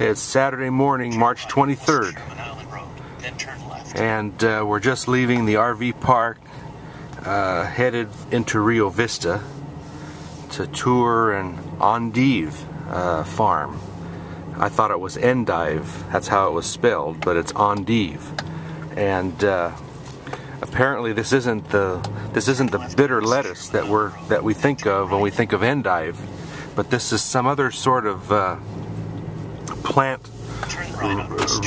It's Saturday morning, March 23rd, and we're just leaving the RV park, headed into Rio Vista to tour an endive farm. I thought it was endive, that's how it was spelled, but it's endive. And apparently this isn't the bitter lettuce that we think of when we think of endive, but this is some other sort of plant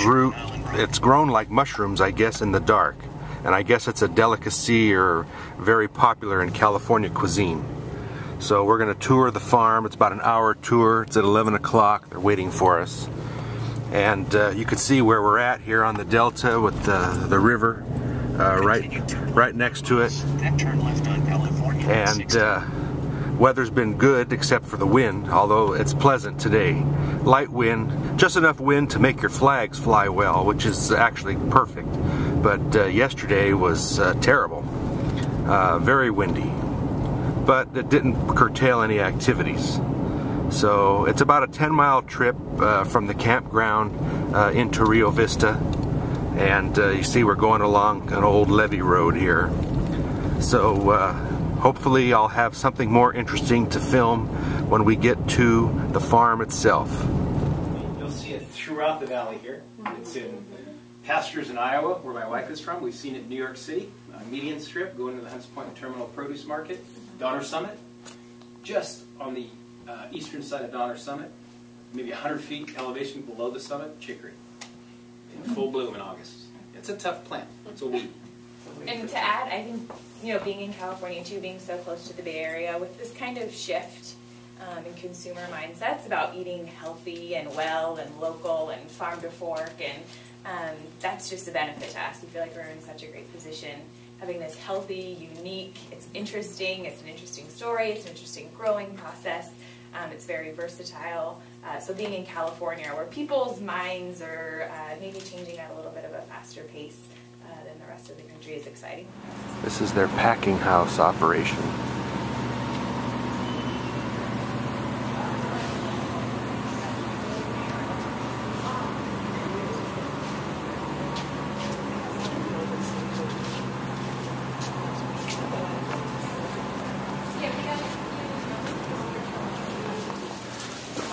root. It's grown like mushrooms, I guess, in the dark, and I guess it's a delicacy or very popular in California cuisine. So we're going to tour the farm. It's about an hour tour. It's at 11 o'clock. They're waiting for us, and you can see where we're at here on the delta with the river right next to it. And weather's been good except for the wind, although it's pleasant today. Light wind, just enough wind to make your flags fly well, which is actually perfect. But yesterday was terrible, very windy, but it didn't curtail any activities. So it's about a 10-mile trip from the campground into Rio Vista, and you see we're going along an old levee road here. So hopefully I'll have something more interesting to film when we get to the farm itself. You'll see it throughout the valley here. It's in pastures in Iowa, where my wife is from. We've seen it in New York City, median strip, going to the Hunts Point Terminal Produce Market, Donner Summit. Just on the eastern side of Donner Summit, maybe 100 feet elevation below the summit, chicory. In full bloom in August. It's a tough plant. It's a weed. And to add, I think, being in California too, being so close to the Bay Area, with this kind of shift in consumer mindsets about eating healthy and well and local and farm to fork, and that's just a benefit to us. We feel like we're in such a great position, having this healthy, unique, it's interesting, it's an interesting story, it's an interesting growing process, it's very versatile. So being in California, where people's minds are maybe changing at a little bit of a faster pace than the rest of the country, is exciting. This is their packing house operation.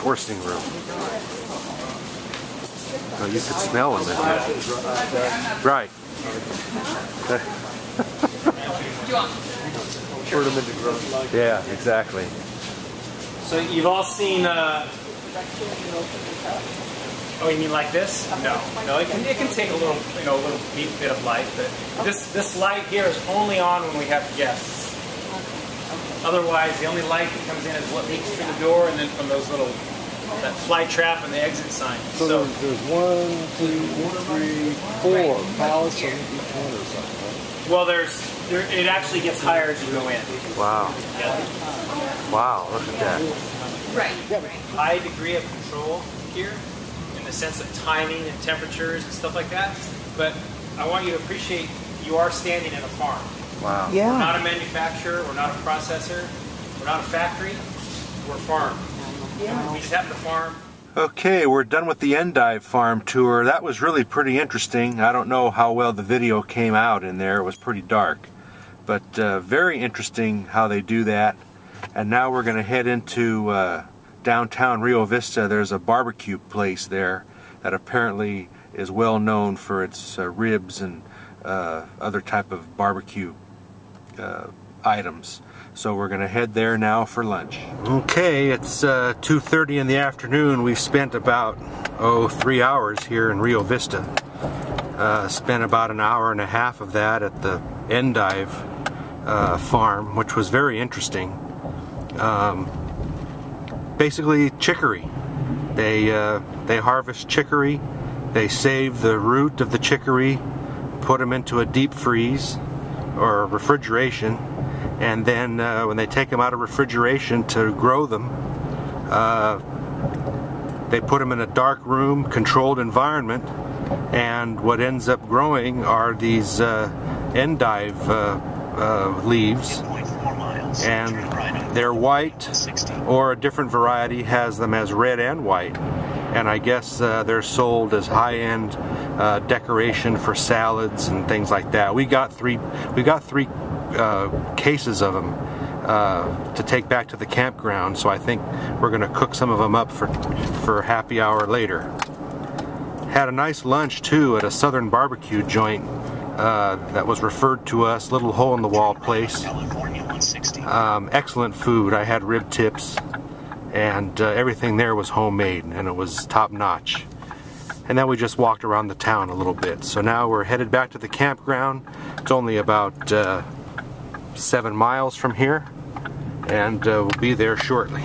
Forcing room. Oh, you could smell them in here. Right. Yeah, exactly. So you've all seen, oh, you mean like this? No, it can take a little, a little bit of light, but this light here is only on when we have guests. Otherwise, the only light that comes in is what leaks through the door, and then from those that fly trap and the exit sign. So there's 1, 2, 3, 4 pallets on each one or something, right? Well, it actually gets higher as you go in. Wow. Yeah. Wow, look at that. Right. High degree of control here, in the sense of timing and temperatures and stuff like that. But I want you to appreciate you are standing in a farm. Wow. Yeah. We're not a manufacturer, we're not a processor, we're not a factory, we're a farm. Yeah. We just happen to farm. Okay, we're done with the endive farm tour. That was really pretty interesting. I don't know how well the video came out in there. It was pretty dark. But very interesting how they do that. And now we're going to head into downtown Rio Vista. There's a barbecue place there that apparently is well known for its ribs and other type of barbecue items. So we're going to head there now for lunch. Okay, it's 2:30 in the afternoon. We've spent about 3 hours here in Rio Vista. Spent about an hour and a half of that at the endive farm, which was very interesting. Basically chicory. They harvest chicory. They save the root of the chicory, put them into a deep freeze or refrigeration, and then when they take them out of refrigeration to grow them, they put them in a dark room, controlled environment, and what ends up growing are these endive leaves, and they're white, or a different variety has them as red and white. and I guess they're sold as high-end decoration for salads and things like that. We got three cases of them to take back to the campground, so I think we're going to cook some of them up for happy hour later. Had a nice lunch too at a southern barbecue joint that was referred to us, little hole-in-the-wall place. Excellent food. I had rib tips, and everything there was homemade, and it was top-notch. And then we just walked around the town a little bit. So now we're headed back to the campground. It's only about 7 miles from here, and we'll be there shortly.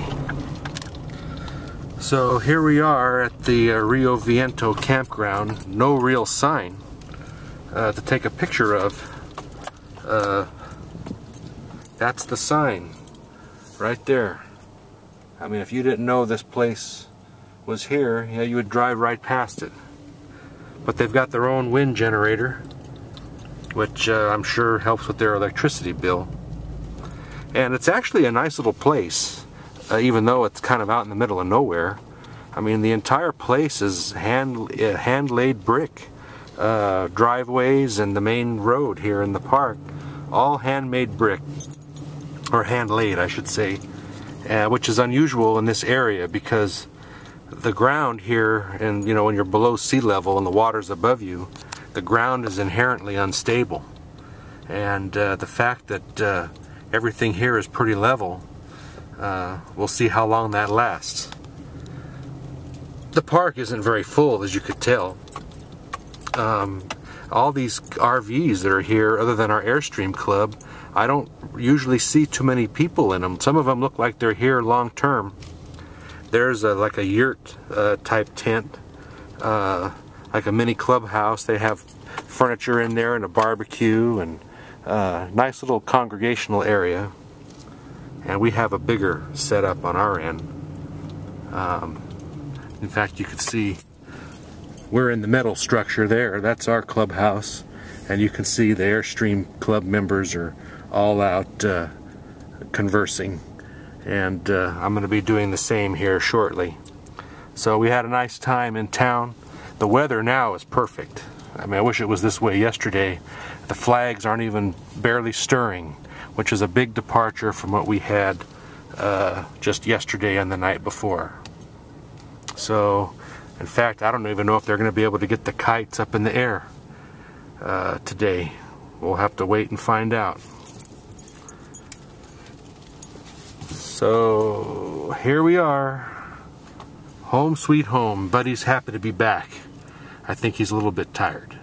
So here we are at the Rio Viento campground. No real sign to take a picture of. That's the sign right there. I mean, if you didn't know this place was here, yeah, you would drive right past it. But they've got their own wind generator, which I'm sure helps with their electricity bill. And it's actually a nice little place, even though it's kind of out in the middle of nowhere. I mean, the entire place is hand-laid brick. Driveways and the main road here in the park, all handmade brick, or hand-laid, I should say, which is unusual in this area because the ground here, and you know, when you're below sea level and the water's above you, the ground is inherently unstable. And the fact that everything here is pretty level, we'll see how long that lasts. The park isn't very full, as you could tell. All these RVs that are here, other than our Airstream Club, I don't usually see too many people in them. Some of them look like they're here long term. There's like a yurt type tent, like a mini clubhouse. They have furniture in there and a barbecue and nice little congregational area. And we have a bigger setup on our end. In fact, you could see we're in the metal structure there. That's our clubhouse, and you can see the Airstream Club members are all out conversing, and I'm going to be doing the same here shortly. So we had a nice time in town. The weather now is perfect. I mean, I wish it was this way yesterday. The flags aren't even barely stirring, which is a big departure from what we had just yesterday and the night before. So in fact, I don't even know if they're going to be able to get the kites up in the air today. We'll have to wait and find out. So here we are. Home sweet home. Buddy's happy to be back. I think he's a little bit tired.